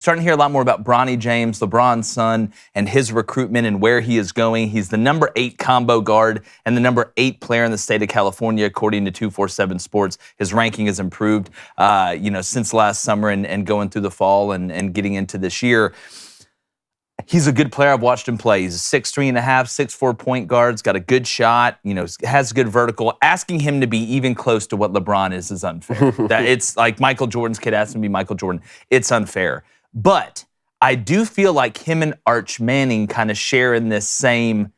Starting to hear a lot more about Bronny James, LeBron's son, and his recruitment and where he is going. He's the number 8 combo guard and the number 8 player in the state of California, according to 247 Sports. His ranking has improved, since last summer and going through the fall and getting into this year. He's a good player. I've watched him play. He's a 6'3.5", 6'4" point guard. He's got a good shot. Has good vertical. Asking him to be even close to what LeBron is unfair. It's like Michael Jordan's kid asking him to be Michael Jordan. It's unfair. But I do feel like him and Arch Manning kind of share in this same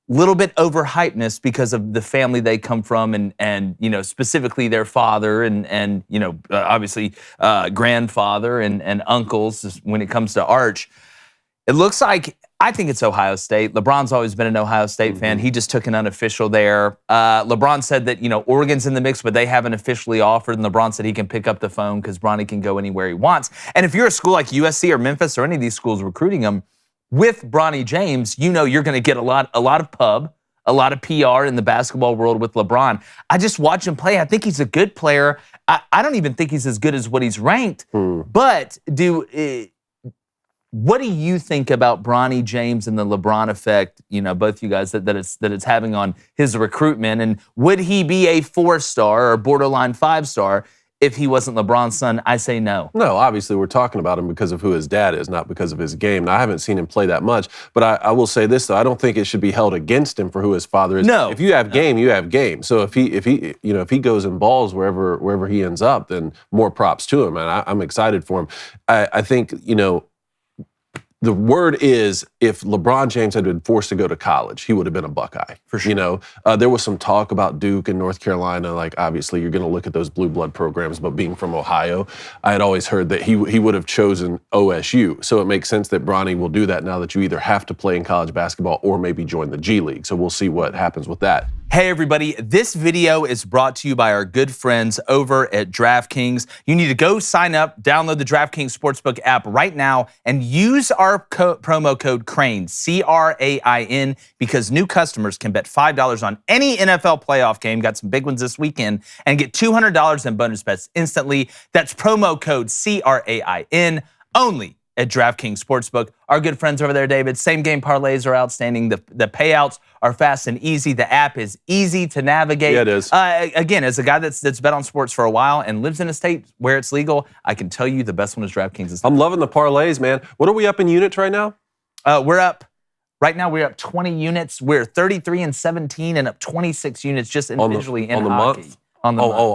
little bit overhypeness because of the family they come from and specifically their father and obviously grandfather and uncles when it comes to Arch. It looks like, I think it's Ohio State. LeBron's always been an Ohio State fan. He just took an unofficial there. LeBron said that, Oregon's in the mix, but they haven't officially offered. And LeBron said he can pick up the phone because Bronny can go anywhere he wants. And if you're a school like USC or Memphis or any of these schools recruiting him, with Bronny James, you're going to get a lot of pub, a lot of PR in the basketball world with LeBron. I just watch him play. I think he's a good player. I don't even think he's as good as what he's ranked. But what do you think about Bronny James and the LeBron effect, both you guys, that it's having on his recruitment? And would he be a 4-star or borderline 5-star if he wasn't LeBron's son? I say no. No, obviously we're talking about him because of who his dad is, not because of his game. Now, I haven't seen him play that much, but I will say this, though. I don't think it should be held against him for who his father is. No. If you have game, you have game. So if he goes and balls wherever he ends up, then more props to him. And I'm excited for him. I think, the word is, if LeBron James had been forced to go to college, he would have been a Buckeye. For sure. There was some talk about Duke and North Carolina. Like, obviously, you're going to look at those blue blood programs, but being from Ohio, I had always heard that he would have chosen OSU. So it makes sense that Bronny will do that now that you either have to play in college basketball or maybe join the G League. So we'll see what happens with that. Hey everybody, this video is brought to you by our good friends over at DraftKings. You need to go sign up, download the DraftKings Sportsbook app right now, and use our promo code CRANE, C-R-A-I-N, because new customers can bet $5 on any NFL playoff game, got some big ones this weekend, and get $200 in bonus bets instantly. That's promo code C-R-A-I-N, only at DraftKings Sportsbook. Our good friends over there, David, same game parlays are outstanding. The payouts are fast and easy. The app is easy to navigate. Yeah, it is. Again, as a guy that's bet on sports for a while and lives in a state where it's legal, I can tell you the best one is DraftKings. I'm loving the parlays, man. What are we up in units right now? Right now we're up 20 units. We're 33-17 and up 26 units just individually in hockey. Month?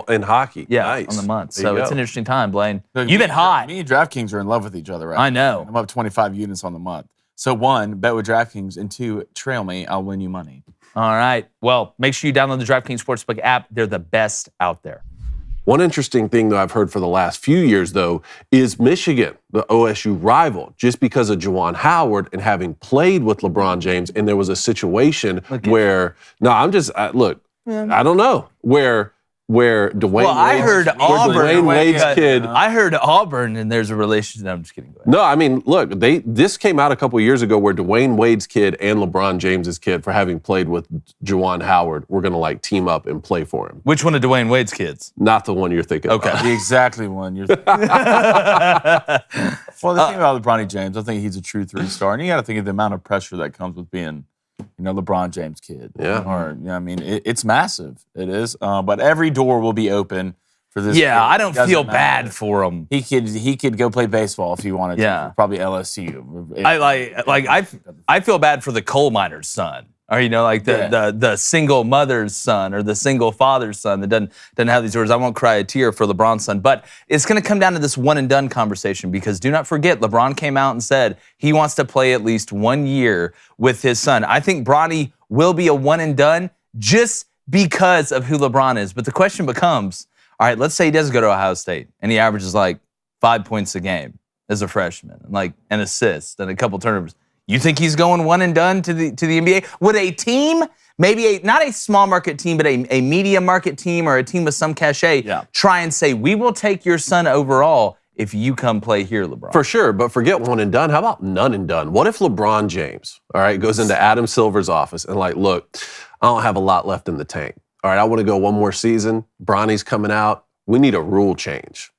In hockey. Yeah, nice. on the month. There So you it's go. an interesting time, Blaine. Look, You've been hot. Me and DraftKings are in love with each other right I know. now. I'm up 25 units on the month. So 1, bet with DraftKings, and 2, trail me, I'll win you money. All right. Well, make sure you download the DraftKings Sportsbook app. They're the best out there. One interesting thing, though, I've heard for the last few years, though, is Michigan, the OSU rival, just because of Juwan Howard and having played with LeBron James, and there was a situation where, I don't know, where Dwayne Wade's kid. I heard Auburn, and there's a relationship. No, I'm just kidding. No, I mean, look, this came out a couple years ago where Dwayne Wade's kid and LeBron James's kid, for having played with Juwan Howard, were going to team up and play for him. Which one of Dwayne Wade's kids? Not the one you're thinking Okay. about. The exactly one you're thinking. Well, the thing about Bronny James, I think he's a true 3-star, and you got to think of the amount of pressure that comes with being, LeBron James' kid. Yeah. Or, it's massive. It is. But every door will be open for this. Yeah, kid. I don't feel bad for him. He could go play baseball if he wanted Yeah. to. Probably LSU. I feel bad for the coal miner's son. Or the single mother's son or the single father's son that doesn't have these words. I won't cry a tear for LeBron's son, but it's going to come down to this one and done conversation, because do not forget, LeBron came out and said he wants to play at least 1 year with his son. I think Bronny will be a one and done just because of who LeBron is. But the question becomes, all right, let's say he does go to Ohio State and he averages 5 points a game as a freshman, and an assist and a couple turnovers. You think he's going one and done to the NBA? Would a team, maybe not a small market team, but a medium market team or a team with some cachet, try and say, we will take your son overall if you come play here, LeBron? For sure, but forget one and done. How about none and done? What if LeBron James, all right, goes into Adam Silver's office and look, I don't have a lot left in the tank. All right, I want to go one more season. Bronny's coming out. We need a rule change.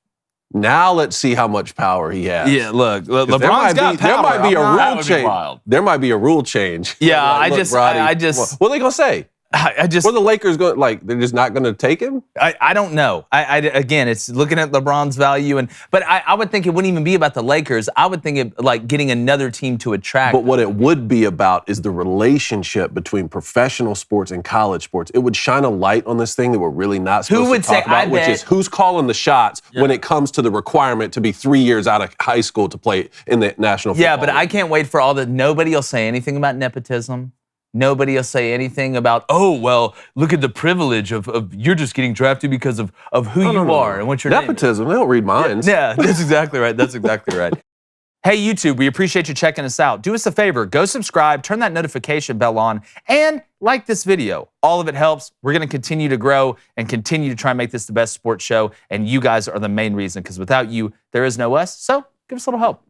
Now let's see how much power he has. Yeah, look, LeBron's got power. There might be a rule change. Wild. There might be a rule change. Yeah, Like, look, Bronny, I just. what are they gonna say? I just. What are the Lakers going? Like they're just not going to take him? I don't know. Again, it's looking at LeBron's value, but I would think it wouldn't even be about the Lakers. I would think it like getting another team to attract. But what it would be about is the relationship between professional sports and college sports. It would shine a light on this thing that we're really not supposed to talk about, which is who's calling the shots when it comes to the requirement to be 3 years out of high school to play in the National Football Yeah, but League. I can't wait for all the. Nobody will say anything about nepotism. Nobody will say anything about, oh, well, look at the privilege of you're just getting drafted because of who you are and what your Nepotism, name is. they don't read minds. Yeah, that's exactly right. That's exactly right. Hey, YouTube, we appreciate you checking us out. Do us a favor, go subscribe, turn that notification bell on, and like this video. All of it helps. We're going to continue to grow and continue to try and make this the best sports show, and you guys are the main reason, because without you, there is no us, so give us a little help.